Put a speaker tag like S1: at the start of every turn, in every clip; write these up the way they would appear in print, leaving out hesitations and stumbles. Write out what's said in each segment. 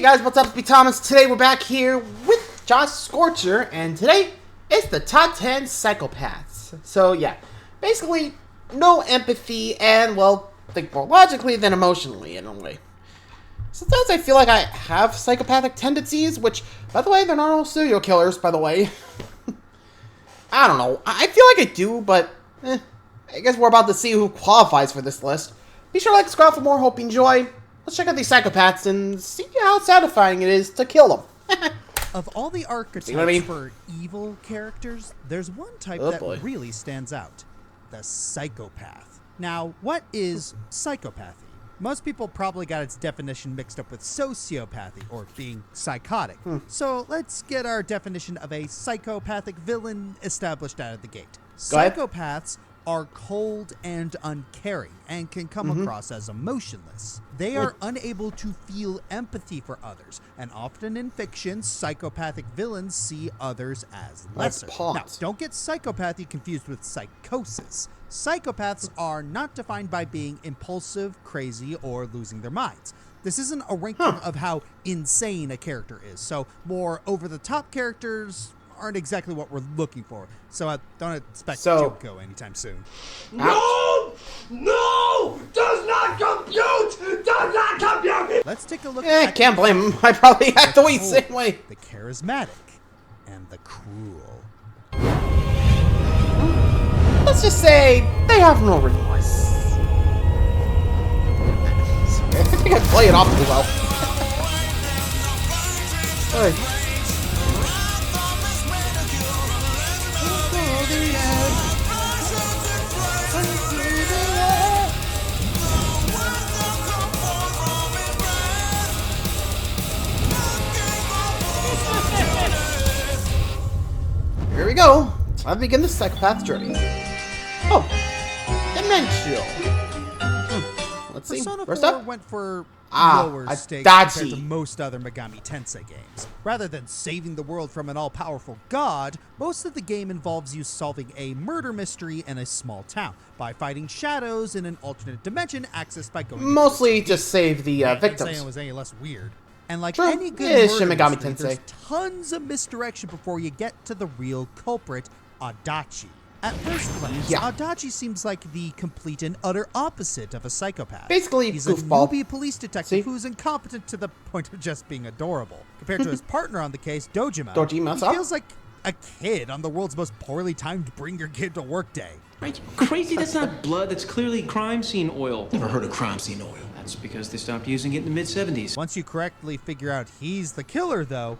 S1: Hey guys, what's up? It's me, Thomas. Today we're back here with Josh Scorcher, and today it's the top 10 psychopaths. So yeah, basically no empathy and, well, think more logically than emotionally in a way. Sometimes I feel like I have psychopathic tendencies, which, by the way, they're not all serial killers, by the way. I don't know. I feel like I do, but I guess we're about to see who qualifies for this list. Be sure to like, subscribe for more. Hope you enjoy. Let's check out these psychopaths and see how satisfying it is to kill them.
S2: Of all the archetypes for evil characters, there's one type that really stands out. The psychopath. Now, what is psychopathy? Most people probably got its definition mixed up with sociopathy, or being psychotic. So let's get our definition of a psychopathic villain established out of the gate. Psychopaths are cold and uncaring and can come across as emotionless. They are unable to feel empathy for others, and often in fiction, psychopathic villains see others as lesser. Now, don't get psychopathy confused with psychosis. Psychopaths are not defined by being impulsive, crazy, or losing their minds. This isn't a ranking of how insane a character is, so more over-the-top characters aren't exactly what we're looking for. So don't expect Joko anytime soon.
S3: No! No! Does not compute! Does not compute!
S2: Let's take a look
S1: at can't blame him. I probably act the same way.
S2: The charismatic and the cruel.
S1: Let's just say they have no remorse. I think I play it awfully well. Here we go. I'll begin the psychopath journey. Oh, Dementio. Let's see.
S2: Persona
S1: First
S2: 4
S1: up,
S2: went for lower stakes compared to most other Megami Tensei games. Rather than saving the world from an all-powerful god, most of the game involves you solving a murder mystery in a small town by fighting shadows in an alternate dimension accessed by going
S1: mostly just save the victims.
S2: Saying it was any less weird. And like
S1: True.
S2: any good murder
S1: Megami
S2: mystery,
S1: Tensei.
S2: there's tons of misdirection before you get to the real culprit, Adachi. At first glance, Adachi seems like the complete and utter opposite of a psychopath.
S1: Basically,
S2: he's
S1: goofball.
S2: a newbie police detective who's incompetent to the point of just being adorable. Compared to his partner on the case, Dojima, he feels like a kid on the world's most poorly timed bring your kid to work day.
S4: Right, crazy, that's not blood, that's clearly crime scene oil.
S5: Never heard of crime scene oil.
S4: That's because they stopped using it in the mid-70s.
S2: Once you correctly figure out he's the killer, though,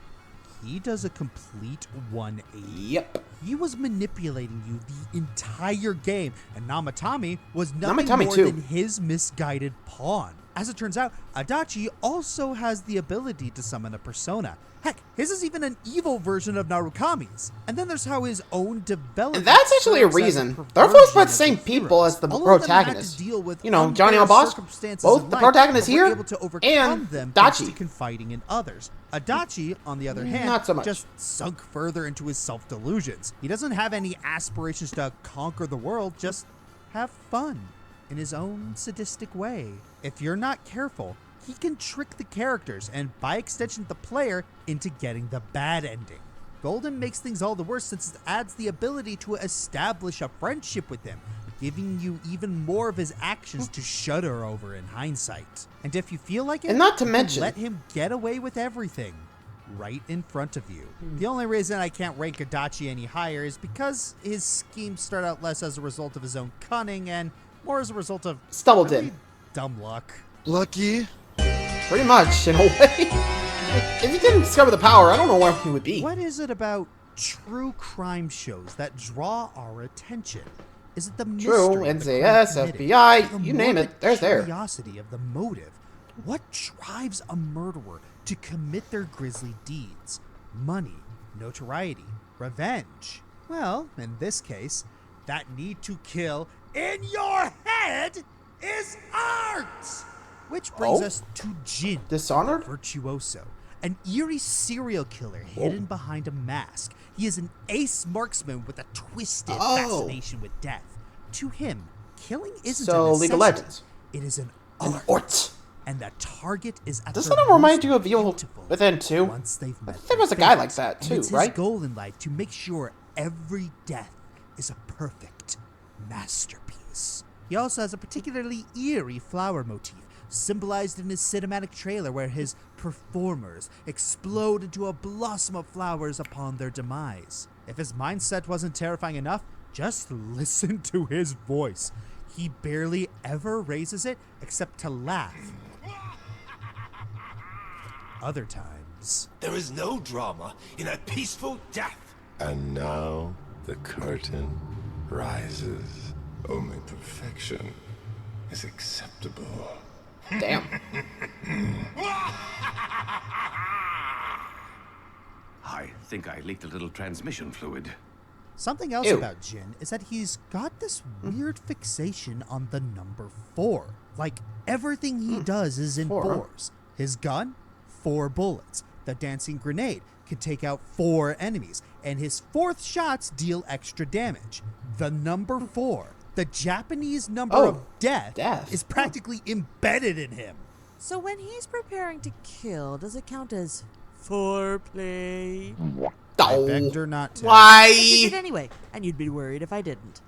S2: he does a complete 180.
S1: Yep.
S2: He was manipulating you the entire game, and Namatami was nothing more than his misguided pawn. As it turns out, Adachi also has the ability to summon a persona. Heck, his is even an evil version of Narukami's. And then there's how his own development...
S1: And that's actually a reason. They're voiced by the same people as the protagonist. You know, Johnny and Boss, both the protagonists here, and Dachi.
S2: Confiding in others. Adachi, on the other hand,
S1: not so much.
S2: Just sunk further into his self-delusions. He doesn't have any aspirations to conquer the world, just have fun in his own sadistic way. If you're not careful, he can trick the characters and, by extension, the player into getting the bad ending. Golden makes things all the worse since it adds the ability to establish a friendship with him, giving you even more of his actions to shudder over in hindsight. And if you feel like it,
S1: and not to mention,
S2: let him get away with everything right in front of you. The only reason I can't rank Adachi any higher is because his schemes start out less as a result of his own cunning and more as a result of dumb luck.
S5: Lucky?
S1: Pretty much, in a way. If he didn't discover the power, I don't know where he would be.
S2: What is it about true crime shows that draw our attention? Is it the mystery,
S1: NCIS, FBI, you name it, there's there.
S2: Curiosity of the motive. What drives a murderer to commit their grisly deeds? Money, notoriety, revenge. Well, in this case, that need to kill in your head is art! Which brings us to Jin,
S1: Dishonored?
S2: Virtuoso, an eerie serial killer hidden behind a mask. He is an ace marksman with a twisted fascination with death. To him, killing isn't a necessity.
S1: League of Legends.
S2: It is an
S1: art.
S2: and the target is at
S1: Doesn't
S2: their
S1: it remind
S2: most
S1: you of Evil
S2: beautiful
S1: Within 2?
S2: once they've met
S1: There was a
S2: their
S1: guy
S2: fate.
S1: like that
S2: And
S1: too,
S2: it's
S1: right?
S2: his goal in life to make sure every death is a perfect masterpiece. He also has a particularly eerie flower motif, symbolized in his cinematic trailer where his performers explode into a blossom of flowers upon their demise. If his mindset wasn't terrifying enough, just listen to his voice. He barely ever raises it except to laugh. Other times,
S5: There is no drama in a peaceful death.
S6: And now the curtain rises. Only perfection is acceptable.
S1: Damn.
S7: I think I leaked a little transmission fluid.
S2: something else
S1: Ew.
S2: about Jin is that he's got this weird fixation on the number 4. Like, everything he does is in
S1: 4, huh?
S2: 4s. His gun, 4 bullets. The dancing grenade can take out 4 enemies, and his 4th shots deal extra damage. The number 4, the Japanese number
S1: Oh,
S2: of death,
S1: death.
S2: is practically embedded in him.
S8: So when he's preparing to kill, does it count as foreplay?
S2: I
S1: Oh,
S2: begged her not to.
S8: You
S1: why?
S8: did anyway, and you'd be worried if I didn't.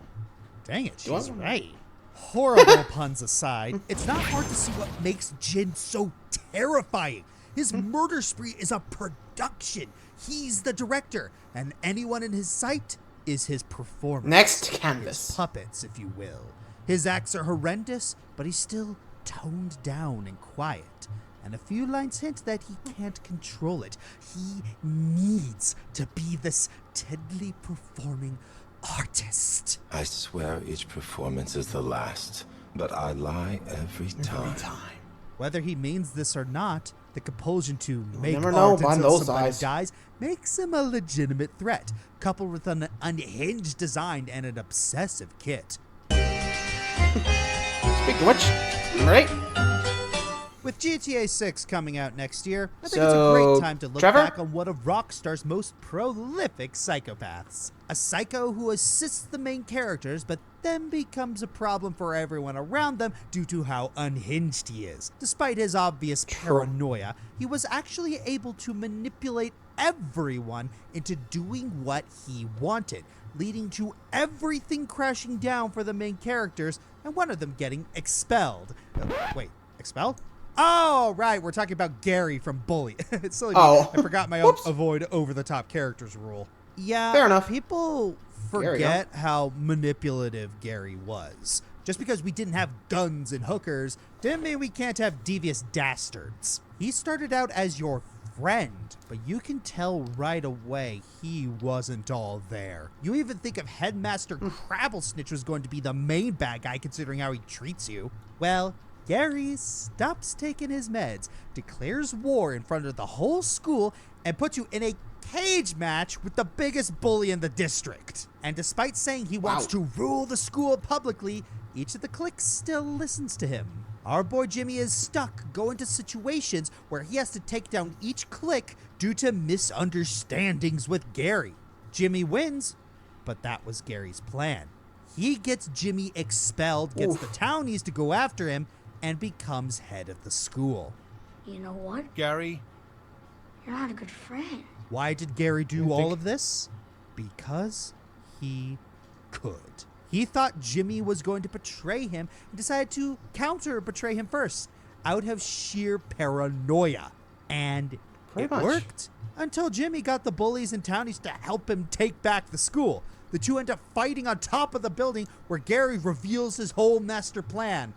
S2: Dang it,
S1: Do I-
S2: she's right. Horrible puns aside, it's not hard to see what makes Jin so terrifying. His murder spree is a production. He's the director, and anyone in his sight is his performer.
S1: Next
S2: His
S1: canvas.
S2: puppets, if you will. His acts are horrendous, but he's still toned down and quiet. And a few lines hint that he can't control it. He needs to be this deadly performing artist.
S6: I swear each performance is the last, but I lie every time.
S2: Whether he means this or not, the compulsion to make
S1: never know
S2: art
S1: behind
S2: until
S1: those
S2: somebody
S1: eyes.
S2: dies makes him a legitimate threat, coupled with an unhinged design and an obsessive kit.
S1: Speaking of which, right?
S2: With GTA 6 coming out next year, I think it's a
S1: So,
S2: great time to look
S1: Trevor?
S2: back on one of Rockstar's most prolific psychopaths. A psycho who assists the main characters, but then becomes a problem for everyone around them due to how unhinged he is. Despite his obvious paranoia, he was actually able to manipulate everyone into doing what he wanted, leading to everything crashing down for the main characters and one of them getting expelled. Wait, expelled? Oh, right, we're talking about Gary from Bully. It's silly.
S1: Oh.
S2: I forgot my
S1: Whoops.
S2: avoid over-the-top characters rule. Yeah,
S1: Fair enough.
S2: People
S1: Gary,
S2: forget how manipulative Gary was. Just because we didn't have guns and hookers didn't mean we can't have devious dastards. He started out as your friend, but you can tell right away he wasn't all there. You even think of Headmaster Crabblesnitch was going to be the main bad guy considering how he treats you. Well, Gary stops taking his meds, declares war in front of the whole school, and puts you in a cage match with the biggest bully in the district. And despite saying he wants to rule the school publicly, each of the cliques still listens to him. Our boy Jimmy is stuck going to situations where he has to take down each clique due to misunderstandings with Gary. Jimmy wins, but that was Gary's plan. He gets Jimmy expelled, gets the townies to go after him, and becomes head of the school.
S9: You know what?
S5: Gary,
S9: You're not a good friend.
S2: Why did Gary do all of this? Because he could. He thought Jimmy was going to betray him and decided to counter-betray him first, out of sheer paranoia. And
S1: Pretty
S2: it
S1: much.
S2: worked until Jimmy got the bullies and townies to help him take back the school. The two end up fighting on top of the building where Gary reveals his whole master plan.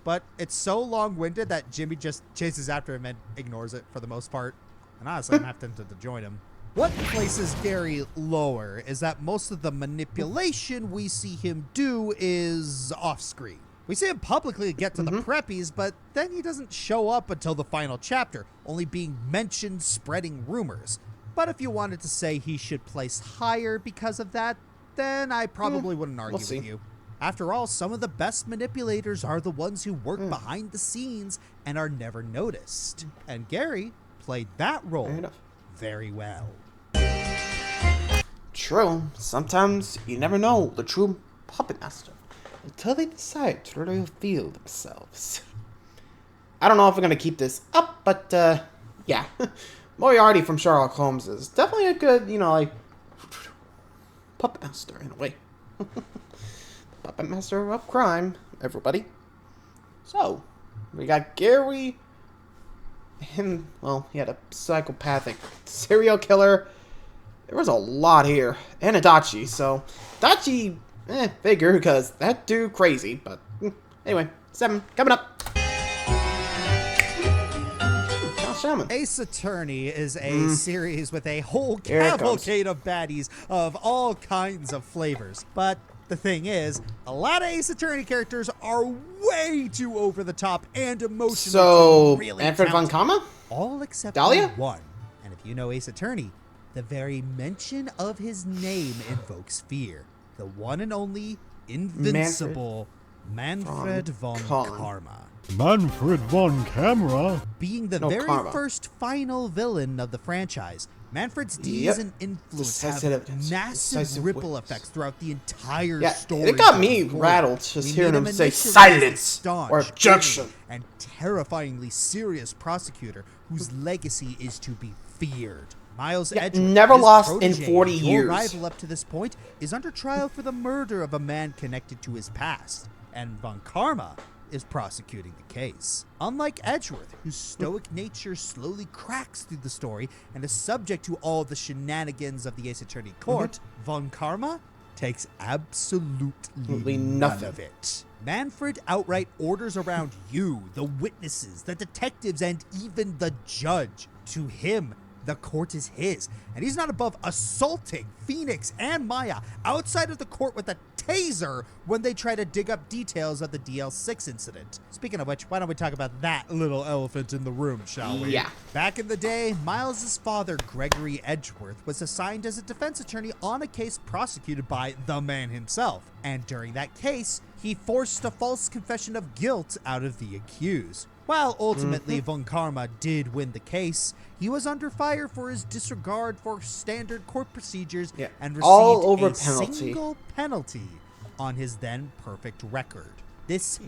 S2: But it's so long-winded that Jimmy just chases after him and ignores it for the most part. And honestly, I'm half tempted to join him. What places Gary lower is that most of the manipulation we see him do is off-screen. We see him publicly get to the preppies, but then he doesn't show up until the final chapter, only being mentioned spreading rumors. But if you wanted to say he should place higher because of that, then I probably wouldn't argue
S1: see.
S2: with you. After all, some of the best manipulators are the ones who work behind the scenes and are never noticed. And Gary played that role
S1: Fair enough.
S2: very well.
S1: True. Sometimes you never know the true puppet master until they decide to reveal themselves. I don't know if I'm going to keep this up, but, yeah. Moriarty from Sherlock Holmes is definitely a good, you know, like, puppet master in a way. Puppet master of crime, everybody. So, we got Gary. Him, well, he had a psychopathic serial killer. There was a lot here. And Adachi, so Adachi, figure, because that dude crazy. But anyway, 7 coming up.
S2: Ace Attorney is a series with a whole cavalcade of baddies of all kinds of flavors. But the thing is, a lot of Ace Attorney characters are way too over the top and emotional.
S1: So,
S2: really
S1: Manfred Von Karma?
S2: All except
S1: Dahlia?
S2: one. And if you know Ace Attorney, the very mention of his name invokes fear. The one and only invincible Manfred Von Karma.
S10: Manfred Von Karma.
S2: Being the very first final villain of the franchise, Manfred's deeds and influence have massive ripple effects throughout the entire story.
S1: It got me rattled just hearing him say silence or objection.
S2: And terrifyingly serious prosecutor whose legacy is to be feared. Miles Edgeworth,
S1: never lost
S2: protege,
S1: in 40
S2: your
S1: years.
S2: rival up to this point, is under trial for the murder of a man connected to his past, and Von Karma is prosecuting the case. Unlike Edgeworth, whose stoic nature slowly cracks through the story and is subject to all the shenanigans of the Ace Attorney court, Von Karma takes absolutely none of it. Manfred outright orders around you, the witnesses, the detectives, and even the judge. To him, the court is his, and he's not above assaulting Phoenix and Maya outside of the court with a taser when they try to dig up details of the DL6 incident. Speaking of which, why don't we talk about that little elephant in the room, shall we?
S1: Yeah.
S2: Back in the day, Miles's father, Gregory Edgeworth, was assigned as a defense attorney on a case prosecuted by the man himself, and during that case, he forced a false confession of guilt out of the accused. While ultimately Von Karma did win the case, he was under fire for his disregard for standard court procedures and received a single penalty on his then perfect record. This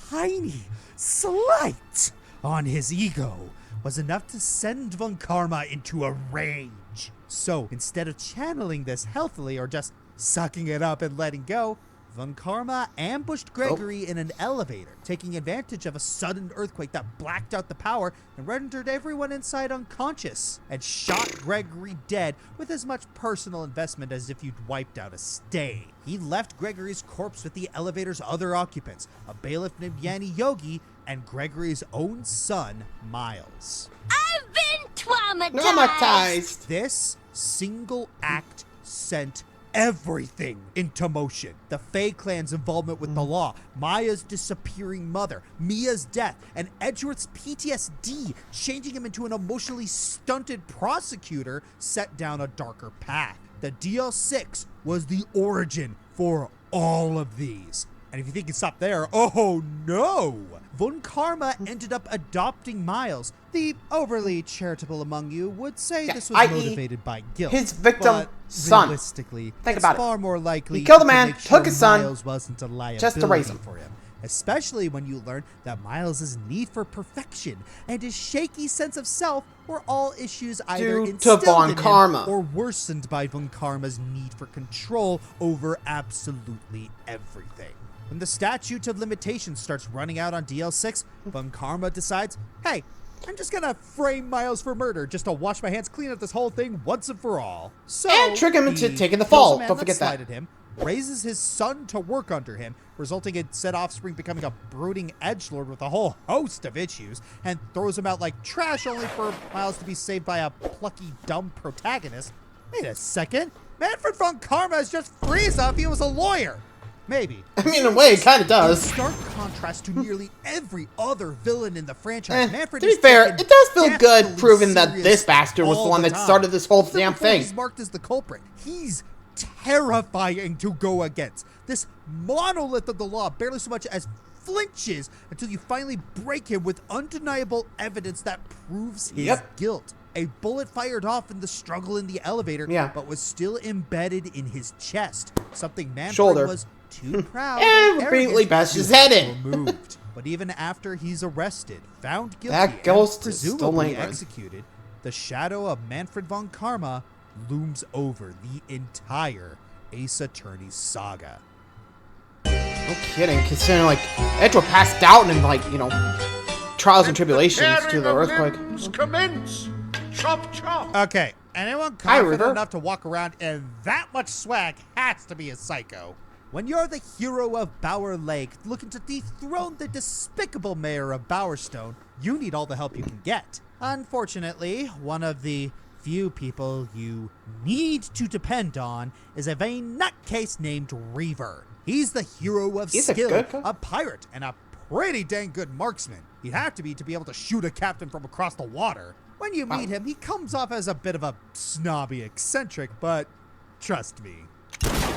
S2: tiny slight on his ego was enough to send Von Karma into a rage. So instead of channeling this healthily or just sucking it up and letting go, Von Karma ambushed Gregory in an elevator, taking advantage of a sudden earthquake that blacked out the power and rendered everyone inside unconscious, and shot Gregory dead with as much personal investment as if you'd wiped out a stain. He left Gregory's corpse with the elevator's other occupants, a bailiff named Yanni Yogi, and Gregory's own son, Miles.
S9: I've been traumatized.
S2: This single act sent everything into motion. The Fae clan's involvement with the law, Maya's disappearing mother, Mia's death, and Edgeworth's PTSD changing him into an emotionally stunted prosecutor set down a darker path. The DL6 was the origin for all of these. And if you think it stopped there, oh no! Von Karma ended up adopting Miles. The overly charitable among you would say this was motivated by guilt.
S1: His victim son.
S2: Realistically,
S1: Think
S2: it's
S1: about
S2: far
S1: it.
S2: more likely
S1: He killed a
S2: to
S1: man,
S2: make sure
S1: took his son,
S2: Miles wasn't a liability
S1: just to raise him.
S2: for him. Especially when you learn that Miles' need for perfection and his shaky sense of self were all issues either
S1: Due to
S2: instilled
S1: Von
S2: in him
S1: Karma.
S2: or worsened by Von Karma's need for control over absolutely everything. When the statute of limitations starts running out on DL6, Von Karma decides, hey, I'm just gonna frame Miles for murder just to wash my hands clean of this whole thing once and for all. So
S1: And trick him into
S2: he
S1: taking the
S2: kills
S1: fall.
S2: a man
S1: Don't forget that.
S2: slighted him, raises his son to work under him, resulting in said offspring becoming a brooding edgelord with a whole host of issues, and throws him out like trash only for Miles to be saved by a plucky, dumb protagonist. Wait a second. Manfred Von Karma is just Frieza if he was a lawyer. Maybe.
S1: I mean, in a way, it kind of does.
S2: In stark contrast to nearly every other villain in the franchise, Manfred
S1: to be
S2: is
S1: fair,
S2: taken
S1: it does feel good
S2: deathfully
S1: proving that
S2: serious
S1: this bastard was the
S2: all
S1: one that
S2: time.
S1: started this whole
S2: Even
S1: damn
S2: before
S1: thing.
S2: He's marked as the culprit. He's terrifying to go against. This monolith of the law barely so much as flinches until you finally break him with undeniable evidence that proves his guilt. A bullet fired off in the struggle in the elevator, but was still embedded in his chest. Something Manfred was too proud
S1: and
S2: and
S1: repeatedly
S2: arrogant
S1: bashed
S2: to
S1: his head in.
S2: removed. But even after he's arrested, found guilty,
S1: that ghost
S2: and
S1: is still
S2: presumably
S1: lingering.
S2: executed, the shadow of Manfred Von Karma looms over the entire Ace Attorney saga.
S1: No kidding, considering, like, Edro passed out in, like, you know, trials and tribulations to the earthquake.
S3: Commence. Chop, chop.
S2: Okay, anyone
S1: Hi,
S2: confident
S1: Reaver.
S2: enough to walk around in that much swag has to be a psycho. When you're the hero of Bower Lake, looking to dethrone the despicable mayor of Bowerstone, you need all the help you can get. Unfortunately, one of the few people you need to depend on is a vain nutcase named Reaver. He's the hero of skill, a pirate, and a pretty dang good marksman. He'd have to be able to shoot a captain from across the water. When you meet him, he comes off as a bit of a snobby eccentric, but trust me.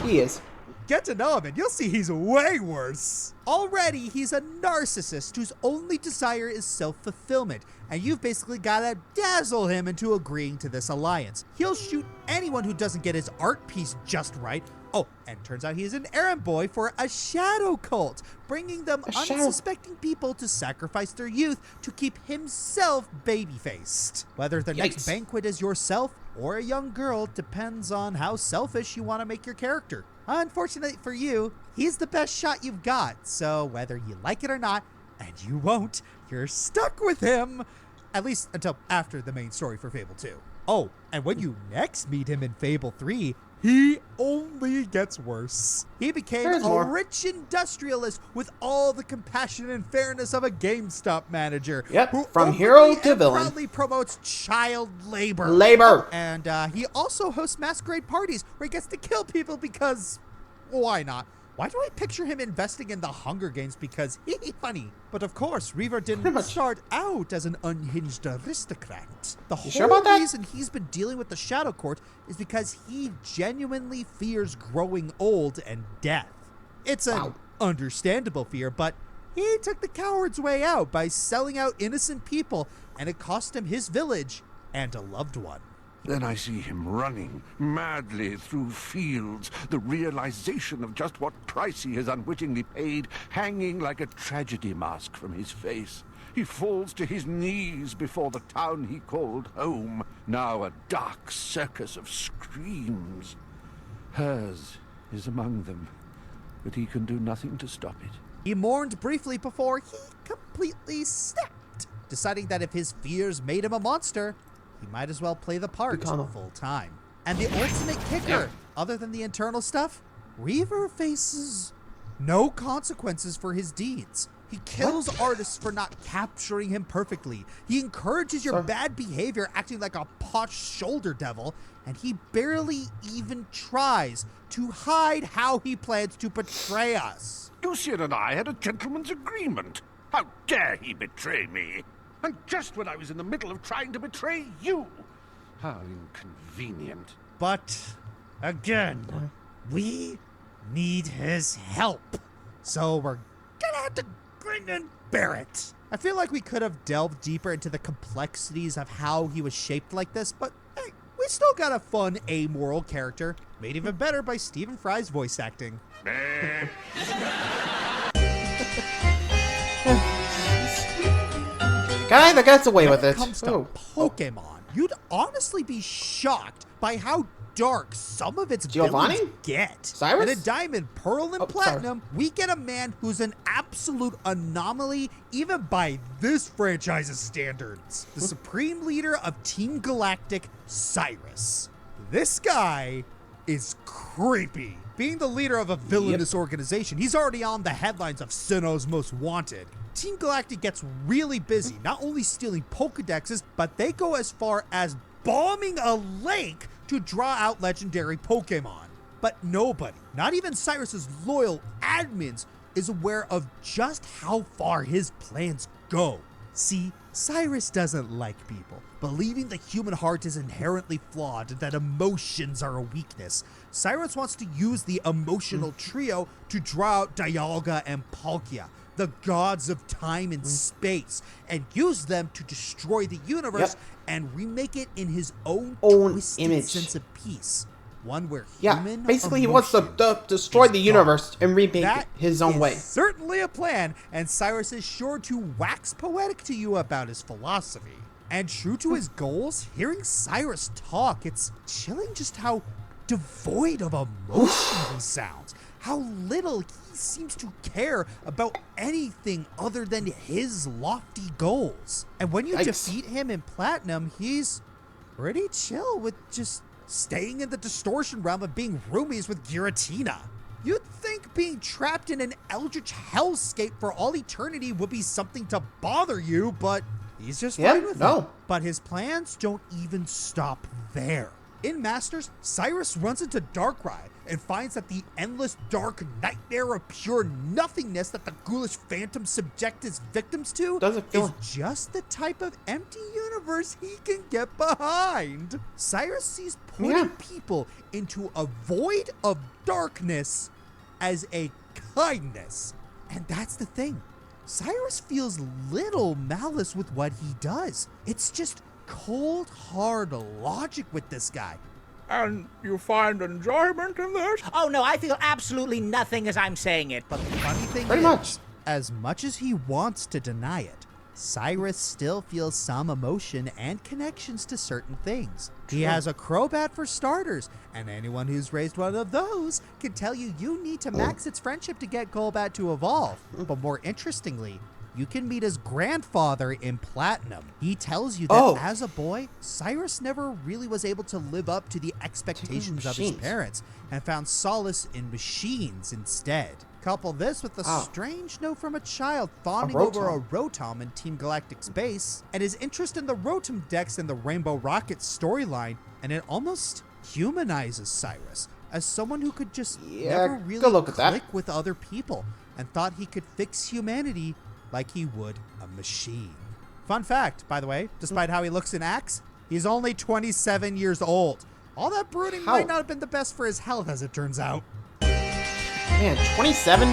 S1: He is.
S2: Get to know him and you'll see he's way worse. Already, he's a narcissist whose only desire is self-fulfillment, and you've basically got to dazzle him into agreeing to this alliance. He'll shoot anyone who doesn't get his art piece just right. Oh, and turns out he's an errand boy for a shadow cult, bringing them unsuspecting people to sacrifice their youth to keep himself baby-faced. Whether the next banquet is yourself or a young girl depends on how selfish you want to make your character. Unfortunately for you, he's the best shot you've got, so whether you like it or not, and you won't, you're stuck with him. At least until after the main story for Fable 2. Oh, and when you next meet him in Fable 3, he only gets worse. He became a rich industrialist with all the compassion and fairness of a GameStop manager.
S1: Yep,
S2: who
S1: from hero to villain.
S2: Proudly promotes child labor. And he also hosts masquerade parties where he gets to kill people because, why not? Why do I picture him investing in the Hunger Games? Because he's funny. But of course, Reaver didn't start out as an unhinged aristocrat. The whole reason he's been dealing with the Shadow Court is because he genuinely fears growing old and death. It's an understandable fear, but he took the coward's way out by selling out innocent people, and it cost him his village and a loved one.
S11: Then I see him running madly through fields, the realization of just what price he has unwittingly paid hanging like a tragedy mask from his face. He falls to his knees before the town he called home, now a dark circus of screams. Hers is among them, but he can do nothing to stop it.
S2: He mourned briefly before he completely snapped, deciding that if his fears made him a monster, he might as well play the part full time. And the ultimate kicker, other than the internal stuff, Reaver faces no consequences for his deeds. He kills artists for not capturing him perfectly. He encourages your bad behavior, acting like a posh shoulder devil, and he barely even tries to hide how he plans to betray us.
S11: Lucian and I had a gentleman's agreement. How dare he betray me? And just when I was in the middle of trying to betray you. How inconvenient.
S2: But, again, we need his help. So we're gonna have to grin and bear it. I feel like we could have delved deeper into the complexities of how he was shaped like this, but hey, we still got a fun, amoral character, made even better by Stephen Fry's voice acting.
S1: Guy that gets away with it.
S2: When it comes to Pokemon, you'd honestly be shocked by how dark some of its villains get.
S1: Cyrus?
S2: In a Diamond, Pearl, and Platinum, we get a man who's an absolute anomaly, even by this franchise's standards. The supreme leader of Team Galactic, Cyrus. This guy is creepy. Being the leader of a villainous organization, he's already on the headlines of Sinnoh's Most Wanted. Team Galactic gets really busy, not only stealing Pokedexes, but they go as far as bombing a lake to draw out legendary Pokemon. But nobody, not even Cyrus's loyal admins, is aware of just how far his plans go. See, Cyrus doesn't like people, believing the human heart is inherently flawed and that emotions are a weakness. Cyrus wants to use the emotional trio to draw out Dialga and Palkia, the gods of time and space, and use them to destroy the universe and remake it in his own twisted
S1: image.
S2: sense of peace. one where
S1: Yeah,
S2: human
S1: basically he wants to destroy the universe and remake it his own way.
S2: Certainly a plan, and Cyrus is sure to wax poetic to you about his philosophy. And true to his goals, hearing Cyrus talk, it's chilling just how devoid of emotion he sounds. How little he seems to care about anything other than his lofty goals. And when you defeat him in Platinum, he's pretty chill with just staying in the distortion realm and being roomies with Giratina. You'd think being trapped in an eldritch hellscape for all eternity would be something to bother you, but he's just fine with it. But his plans don't even stop there. In Masters, Cyrus runs into Darkrai and finds that the endless dark nightmare of pure nothingness that the ghoulish phantoms subject his victims to is just the type of empty universe he can get behind. Cyrus sees putting people into a void of darkness as a kindness. And that's the thing. Cyrus feels little malice with what he does. It's just cold, hard logic with this guy.
S3: And you find enjoyment in this?
S12: Oh no, I feel absolutely nothing as I'm saying it.
S2: But the funny thing is, as much as he wants to deny it, Cyrus still feels some emotion and connections to certain things. He has a Crobat for starters, and anyone who's raised one of those can tell you need to max its friendship to get Golbat to evolve. But more interestingly, you can meet his grandfather in Platinum. He tells you that as a boy, Cyrus never really was able to live up to the expectations of his parents and found solace in machines instead. Couple this with a strange note from a child fawning over a Rotom in Team Galactic Space, and his interest in the Rotom decks in the Rainbow Rocket storyline, and it almost humanizes Cyrus as someone who could just never really click with other people and thought he could fix humanity like he would a machine. Fun fact, by the way, despite how he looks in Axe, he's only 27 years old. All that brooding might not have been the best for his health, as it turns out.
S1: Man, 27?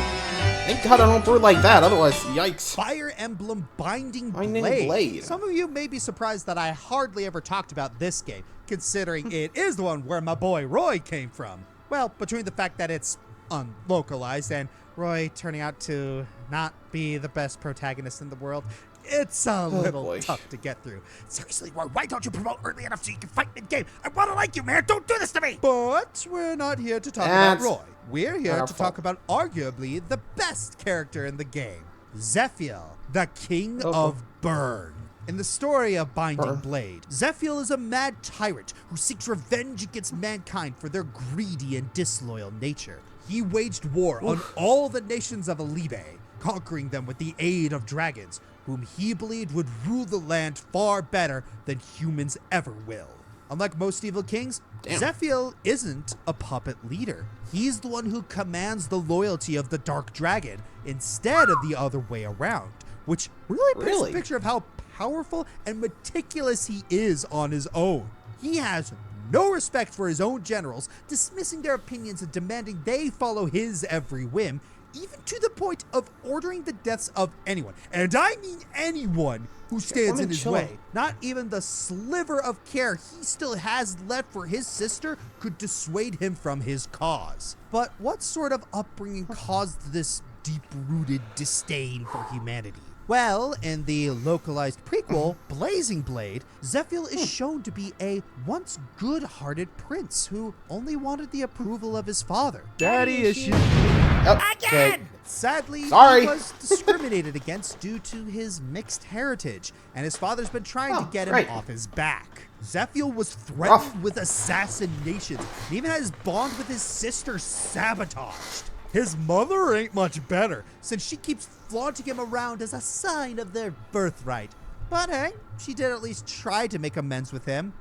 S1: Thank God I don't brood like that, otherwise, yikes.
S2: Fire Emblem Binding Blade. Some of you may be surprised that I hardly ever talked about this game, considering it is the one where my boy Roy came from. Well, between the fact that it's unlocalized and Roy turning out to not be the best protagonist in the world, it's a little tough to get through.
S12: Seriously, Roy, why don't you promote early enough so you can fight mid-game? I want to like you, man. Don't do this to me.
S2: But we're not here to talk about Roy. We're here to talk about arguably the best character in the game, Zephiel, the King of Burn. In the story of Binding Blade, Zephiel is a mad tyrant who seeks revenge against mankind for their greedy and disloyal nature. He waged war on all the nations of Alibe, conquering them with the aid of dragons, whom he believed would rule the land far better than humans ever will. Unlike most evil kings, Zephiel isn't a puppet leader. He's the one who commands the loyalty of the Dark Dragon instead of the other way around, which really paints a picture of how powerful and meticulous he is on his own. He has no respect for his own generals, dismissing their opinions and demanding they follow his every whim, even to the point of ordering the deaths of anyone, and I mean anyone, who stands in his way. Not even the sliver of care he still has left for his sister could dissuade him from his cause. But what sort of upbringing caused this deep-rooted disdain for humanity? Well, in the localized prequel, Blazing Blade, Zephiel is shown to be a once good-hearted prince who only wanted the approval of his father.
S1: Daddy issues.
S2: Again! Sadly, he was discriminated against due to his mixed heritage, and his father's been trying to get him off his back. Zephiel was threatened with assassinations, and even had his bond with his sister sabotaged. His mother ain't much better, since she keeps flaunting him around as a sign of their birthright. But hey, she did at least try to make amends with him,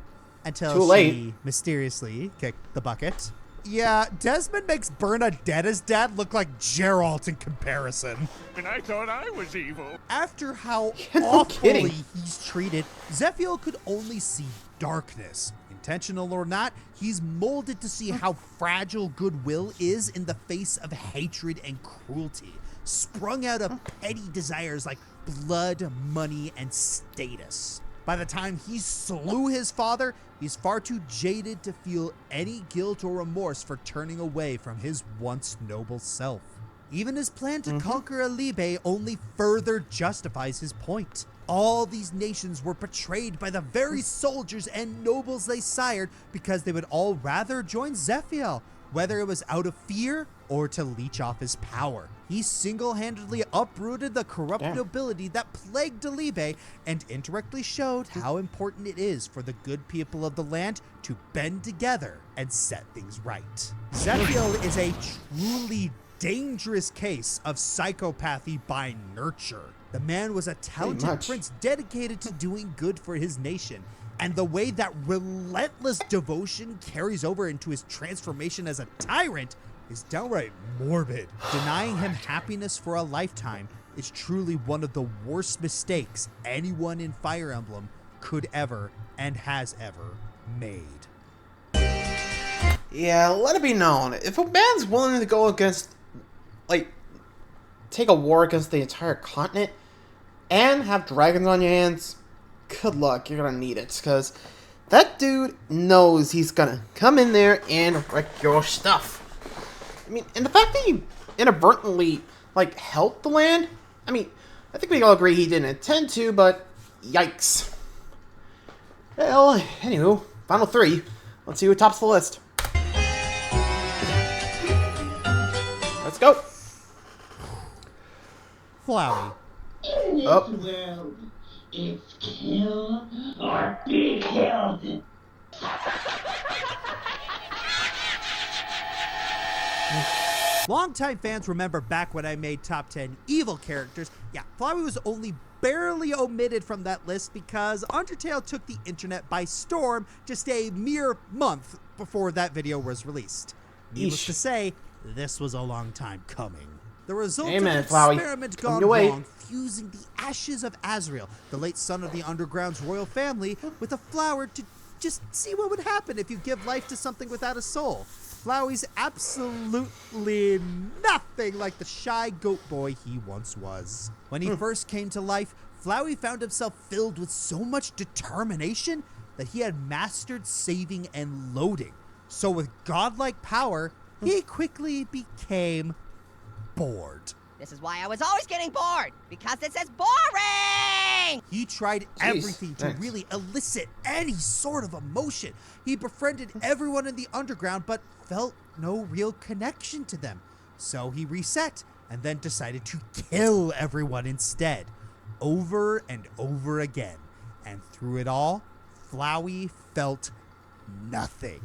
S2: until she mysteriously kicked the bucket. Yeah, Desmond makes Bernadette's dad look like Geralt in comparison.
S3: And I thought I was evil.
S2: After how awfully he's treated, Zephiel could only see darkness. Intentional or not, he's molded to see how fragile goodwill is in the face of hatred and cruelty, sprung out of petty desires like blood, money, and status. By the time he slew his father, he's far too jaded to feel any guilt or remorse for turning away from his once noble self. Even his plan to conquer Alibe only further justifies his point. All these nations were betrayed by the very soldiers and nobles they sired because they would all rather join Zephiel, whether it was out of fear or to leech off his power. He single-handedly uprooted the corrupt nobility that plagued Alibe and indirectly showed how important it is for the good people of the land to bend together and set things right. Zephiel is a truly dangerous case of psychopathy by nurture. The man was a talented prince dedicated to doing good for his nation, and the way that relentless devotion carries over into his transformation as a tyrant is downright morbid. Denying him happiness for a lifetime is truly one of the worst mistakes anyone in Fire Emblem could ever and has ever made.
S1: Yeah, let it be known, if a man's willing to go against, like, take a war against the entire continent and have dragons on your hands, good luck, you're gonna need it, because that dude knows he's gonna come in there and wreck your stuff. I mean, and the fact that he inadvertently, like, helped the land, I mean, I think we all agree he didn't intend to, but yikes. Well, anywho, final 3. Let's see who tops the list. Let's go.
S2: Flowey.
S9: World, it's kill or be killed.
S2: Longtime fans remember back when I made top 10 evil characters. Yeah, Flowey was only barely omitted from that list because Undertale took the internet by storm just a mere month before that video was released. Needless to say, this was a long time coming. The result of an experiment gone wrong, fusing the ashes of Azrael, the late son of the Underground's royal family, with a flower to just see what would happen if you give life to something without a soul. Flowey's absolutely nothing like the shy goat boy he once was. When he first came to life, Flowey found himself filled with so much determination that he had mastered saving and loading. So with godlike power, he quickly became bored.
S13: This is why I was always getting bored, because this is boring!
S2: He tried everything to really elicit any sort of emotion. He befriended everyone in the underground, but felt no real connection to them. So he reset, and then decided to kill everyone instead, over and over again. And through it all, Flowey felt nothing.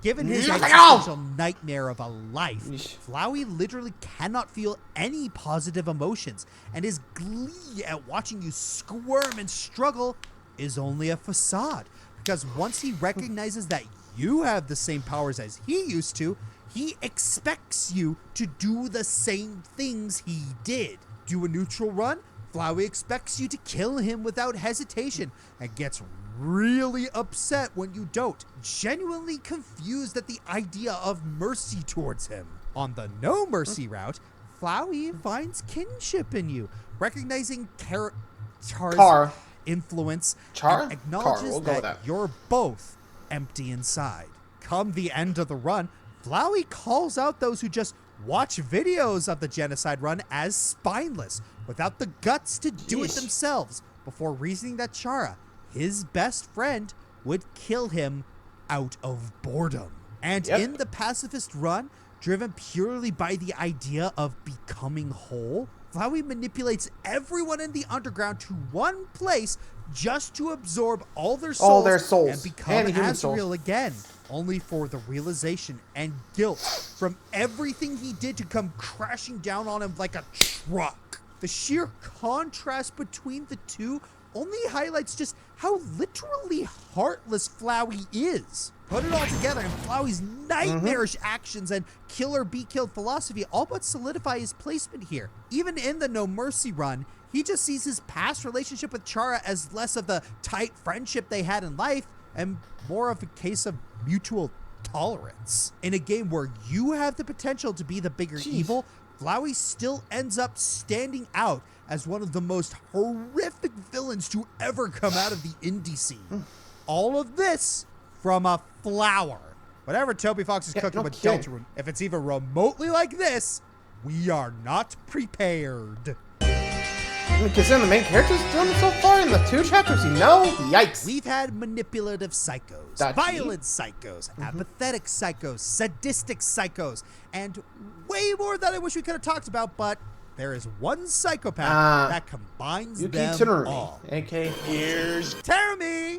S2: Given his existential nightmare of a life, Flowey literally cannot feel any positive emotions, and his glee at watching you squirm and struggle is only a facade, because once he recognizes that you have the same powers as he used to, he expects you to do the same things he did. Do a neutral run, Flowey expects you to kill him without hesitation, and gets really upset when you don't, genuinely confused at the idea of mercy towards him. On the no mercy route, Flowey finds kinship in you, recognizing Char's influence and acknowledges that you're both empty inside. Come the end of the run, Flowey calls out those who just watch videos of the genocide run as spineless, without the guts to do it themselves, before reasoning that Chara, his best friend, would kill him out of boredom. And in the pacifist run, driven purely by the idea of becoming whole, Flowey manipulates everyone in the underground to one place just to absorb all their souls, and become Azrael again, only for the realization and guilt from everything he did to come crashing down on him like a truck. The sheer contrast between the two only highlights just how literally heartless Flowey is. Put it all together, and Flowey's nightmarish actions and kill or be killed philosophy all but solidify his placement here. Even in the No Mercy run, he just sees his past relationship with Chara as less of the tight friendship they had in life and more of a case of mutual tolerance. In a game where you have the potential to be the bigger evil, Flowey still ends up standing out as one of the most horrific villains to ever come out of the indie scene. All of this from a flower. Whatever Toby Fox is cooking with Deltarune, if it's even remotely like this, we are not prepared.
S1: I mean, considering the main character's doing it so far in the 2 chapters, yikes.
S2: We've had manipulative psychos, violent psychos, apathetic psychos, sadistic psychos, and way more that I wish we could have talked about, but there is one psychopath that combines
S1: Yuki
S2: them
S1: Terumi,
S2: all.
S1: aka
S2: Here's Terumi!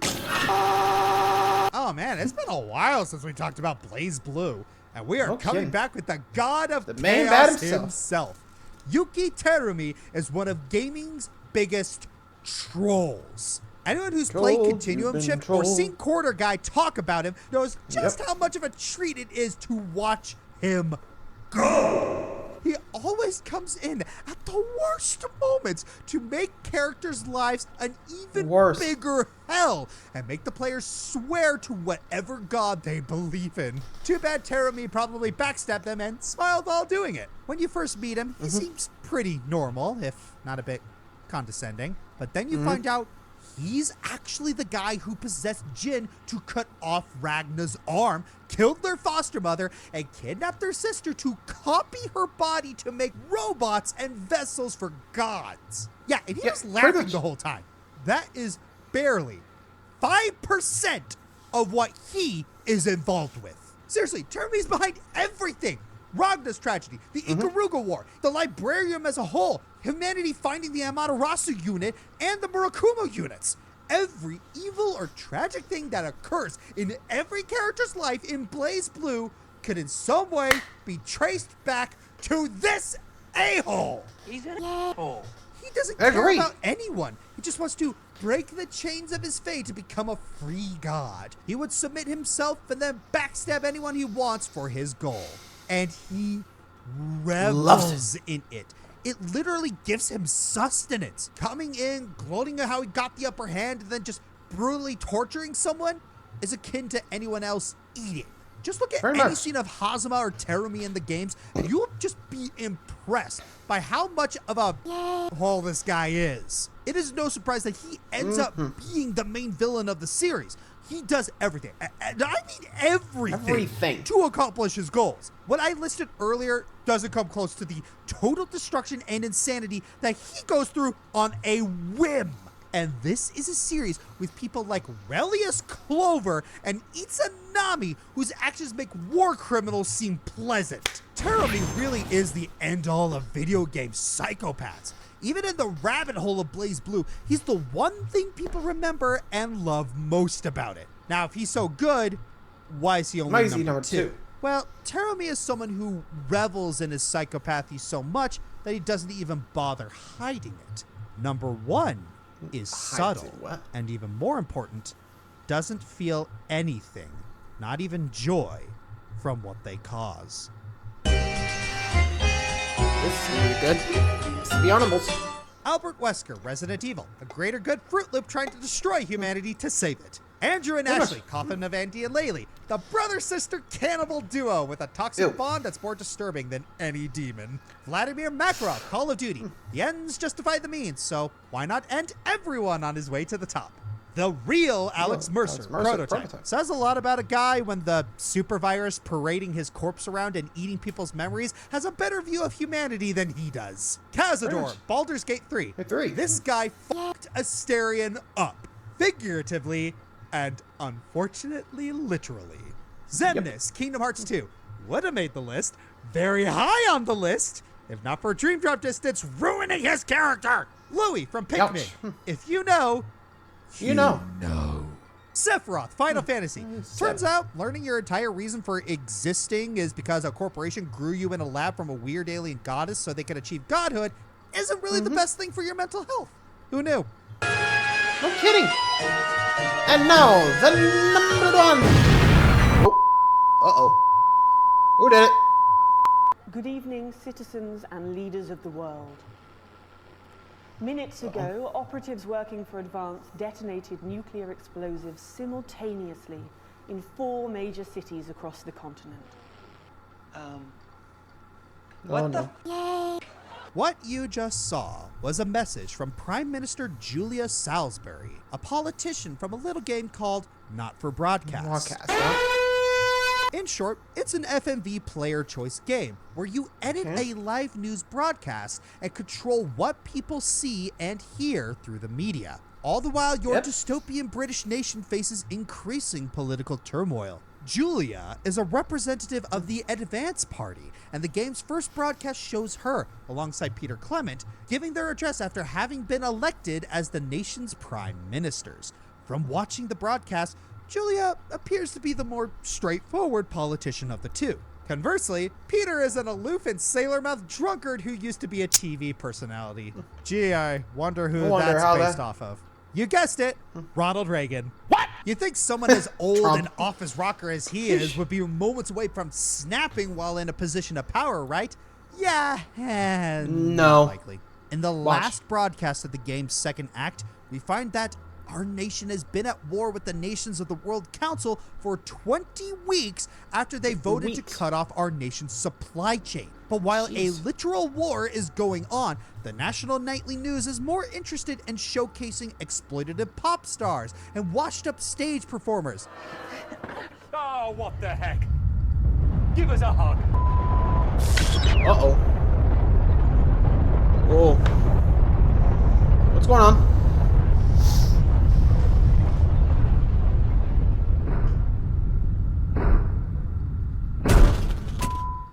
S2: Oh man, it's been a while since we talked about Blaze Blue, and we are coming back with the god of chaos himself. Yuki Terumi is one of gaming's biggest trolls. Anyone who's played Continuum Shift or seen Quarter Guy talk about him knows just how much of a treat it is to watch him go. He always comes in at the worst moments to make characters' lives an even bigger hell and make the players swear to whatever god they believe in. Too bad Terumi probably backstabbed them and smiled while doing it. When you first meet him, he seems pretty normal, if not a bit condescending. But then you find out he's actually the guy who possessed Jin to cut off Ragna's arm, killed their foster mother, and kidnapped their sister to copy her body to make robots and vessels for gods. Yeah, and he was laughing the whole time. That is barely 5% of what he is involved with. Seriously, Terumi's behind everything. Ragna's tragedy, the Ikaruga War, the Librarium as a whole, humanity finding the Amaterasu unit, and the Murakumo units. Every evil or tragic thing that occurs in every character's life in Blaze Blue could in some way be traced back to this a-hole.
S13: He's an a-hole.
S2: He doesn't care about anyone. He just wants to break the chains of his fate to become a free god. He would submit himself and then backstab anyone he wants for his goal. And he revels in it. It literally gives him sustenance. Coming in, gloating at how he got the upper hand, and then just brutally torturing someone is akin to anyone else eating. Just look at any scene of Hazama or Terumi in the games, and you'll just be impressed by how much of a hole this guy is. It is no surprise that he ends up being the main villain of the series. He does everything, and I mean everything, to accomplish his goals. What I listed earlier doesn't come close to the total destruction and insanity that he goes through on a whim. And this is a series with people like Relius Clover and Itsunami, whose actions make war criminals seem pleasant. Terumi really is the end-all of video game psychopaths. Even in the rabbit hole of Blaze Blue, he's the one thing people remember and love most about it. Now, if he's so good, why is he only number 2? Well, Terumi is someone who revels in his psychopathy so much that he doesn't even bother hiding it. Number 1 is subtle, and even more important, doesn't feel anything, not even joy, from what they cause.
S1: This is really good. This is the animals.
S2: Albert Wesker, Resident Evil, a greater good Fruit Loop trying to destroy humanity to save it. Andrew and Ashley, Coffin of Andy and Laylee, the brother-sister cannibal duo with a toxic bond that's more disturbing than any demon. Vladimir Makarov, Call of Duty. The ends justify the means, so why not end everyone on his way to the top? The real Alex Mercer, prototype. Says a lot about a guy when the super virus parading his corpse around and eating people's memories has a better view of humanity than he does. Cazador, Baldur's Gate 3. This guy fucked Asterion up, figuratively and unfortunately literally. Xemnas, Kingdom Hearts 2. Would have made the list. Very high on the list. If not for Dream Drop Distance ruining his character. Louis from Pikmin. If you know,
S1: you know.
S2: Sephiroth, Final Fantasy. Turns out, learning your entire reason for existing is because a corporation grew you in a lab from a weird alien goddess so they could achieve godhood isn't really the best thing for your mental health. Who knew?
S1: No kidding. And now, the number 1. Uh-oh. Who did it?
S14: Good evening, citizens and leaders of the world. Minutes ago, operatives working for Advance detonated nuclear explosives simultaneously in 4 major cities across the continent.
S1: What the?
S2: Yay! What you just saw was a message from Prime Minister Julia Salsbury, a politician from a little game called Not for Broadcast. In short, it's an FMV player choice game where you edit a live news broadcast and control what people see and hear through the media. All the while, your dystopian British nation faces increasing political turmoil. Julia is a representative of the Advance Party, and the game's first broadcast shows her, alongside Peter Clement, giving their address after having been elected as the nation's prime ministers. From watching the broadcast, Julia appears to be the more straightforward politician of the two. Conversely, Peter is an aloof and sailor-mouthed drunkard who used to be a TV personality. Gee, I wonder who that's based off of. You guessed it, Ronald Reagan. What? You think someone as old and office rocker as he is would be moments away from snapping while in a position of power, right? Yeah, not likely. In the last broadcast of the game's second act, we find that our nation has been at war with the nations of the World Council for 20 weeks after they voted to cut off our nation's supply chain. But while a literal war is going on, the national nightly news is more interested in showcasing exploitative pop stars and washed-up stage performers.
S15: Oh, what the heck? Give us a hug.
S1: Uh-oh. Whoa. What's going on?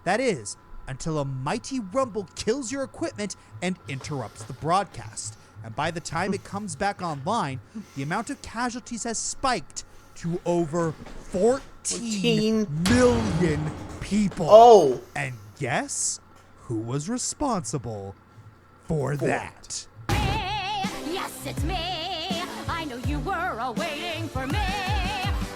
S2: That is, until a mighty rumble kills your equipment and interrupts the broadcast. And by the time it comes back online, the amount of casualties has spiked to over 14 million people.
S1: Oh!
S2: And guess who was responsible for that?
S16: Yes, it's me. I know you were waiting for me.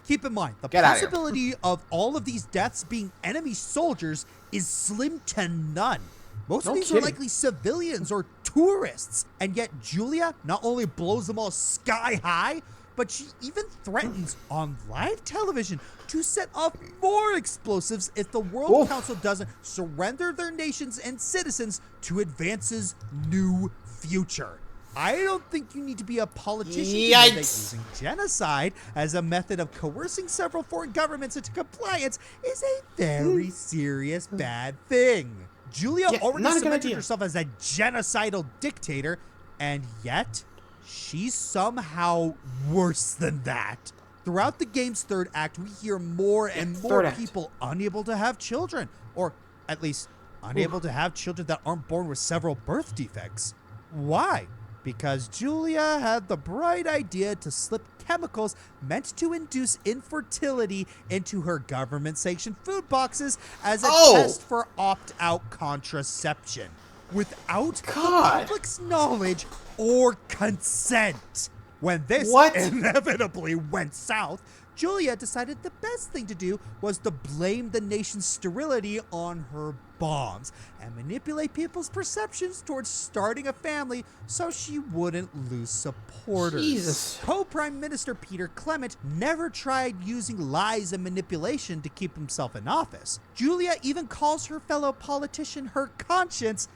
S2: Keep in mind, the possibility of all of these deaths being enemy soldiers is slim to none. Most of these are likely civilians or tourists, and yet Julia not only blows them all sky high, but she even threatens on live television to set off more explosives if the World Council doesn't surrender their nations and citizens to Advance's new future. I don't think you need to be a politician to know that using genocide as a method of coercing several foreign governments into compliance is a very serious bad thing. Julia already cemented herself as a genocidal dictator, and yet she's somehow worse than that. Throughout the game's third act, we hear more and more people unable to have children, or at least unable to have children that aren't born with several birth defects. Why? Because Julia had the bright idea to slip chemicals meant to induce infertility into her government-sanctioned food boxes as a test for opt-out contraception, without the public's knowledge or consent. When this inevitably went south, Julia decided the best thing to do was to blame the nation's sterility on her bombs and manipulate people's perceptions towards starting a family so she wouldn't lose supporters.
S1: Jesus.
S2: Co-Prime Minister Peter Clement never tried using lies and manipulation to keep himself in office. Julia even calls her fellow politician her conscience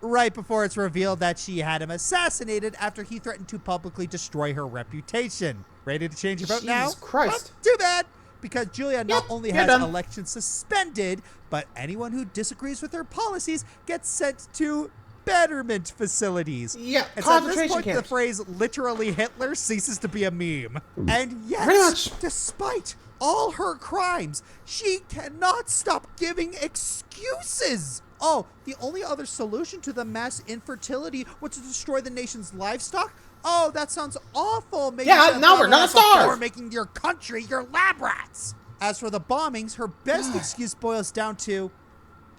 S2: right before it's revealed that she had him assassinated after he threatened to publicly destroy her reputation. Ready to change your vote now?
S1: Jesus Christ.
S2: Well, too bad, because Julia not only has elections suspended, but anyone who disagrees with her policies gets sent to betterment facilities.
S1: Yeah,
S2: and so at this point, the phrase literally Hitler ceases to be a meme. And yes, despite all her crimes, she cannot stop giving excuses. Oh, the only other solution to the mass infertility was to destroy the nation's livestock? Oh, that sounds awful. Maybe
S1: now we're gonna starve.
S2: Before making your country your lab rats. As for the bombings, her best excuse boils down to,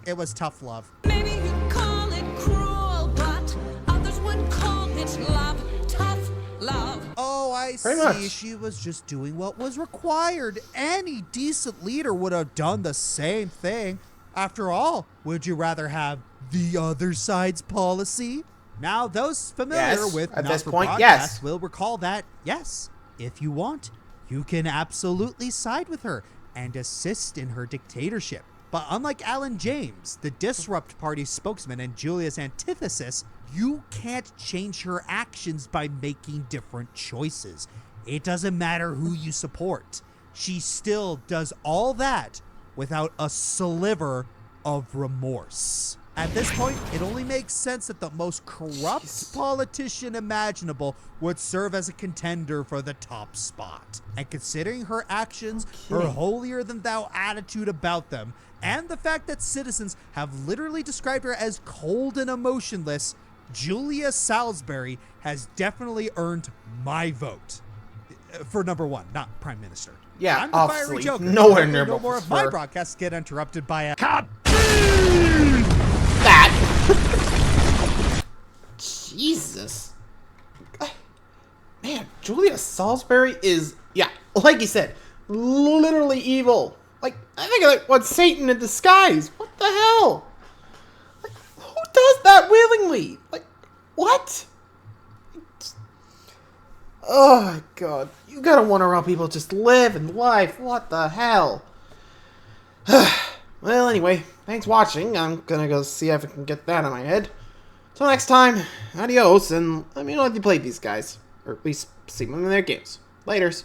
S2: it was tough love.
S16: Maybe you call it cruel, but others would call it love. Tough love.
S2: Oh, I see. She was just doing what was required. Any decent leader would have done the same thing. After all, would you rather have the other side's policy? Now, those familiar with
S1: at
S2: Not
S1: this
S2: for
S1: point,
S2: Broadcast will recall that, yes, if you want, you can absolutely side with her and assist in her dictatorship. But unlike Alan James, the Disrupt Party spokesman and Julia's antithesis, you can't change her actions by making different choices. It doesn't matter who you support. She still does all that without a sliver of remorse. At this point, it only makes sense that the most corrupt politician imaginable would serve as a contender for the top spot. And considering her actions, her holier-than-thou attitude about them, and the fact that citizens have literally described her as cold and emotionless, Julia Salsbury has definitely earned my vote. For number one, not Prime Minister.
S1: Yeah,
S2: I'm the
S1: obviously.
S2: Fiery Joker.
S1: Nowhere near
S2: no more of my
S1: her.
S2: broadcasts get interrupted by a
S1: that. Jesus. Man, Julia Salisbury is, yeah, like you said, literally evil. Like, I think like what Satan in disguise. What the hell? Like, who does that willingly? Like, what? Oh my god. You gotta wonder how people just live in life. What the hell? Well, anyway, thanks for watching. I'm gonna go see if I can get that in my head. Till next time, adios, and let me know if you played these guys. Or at least see them in their games. Laters.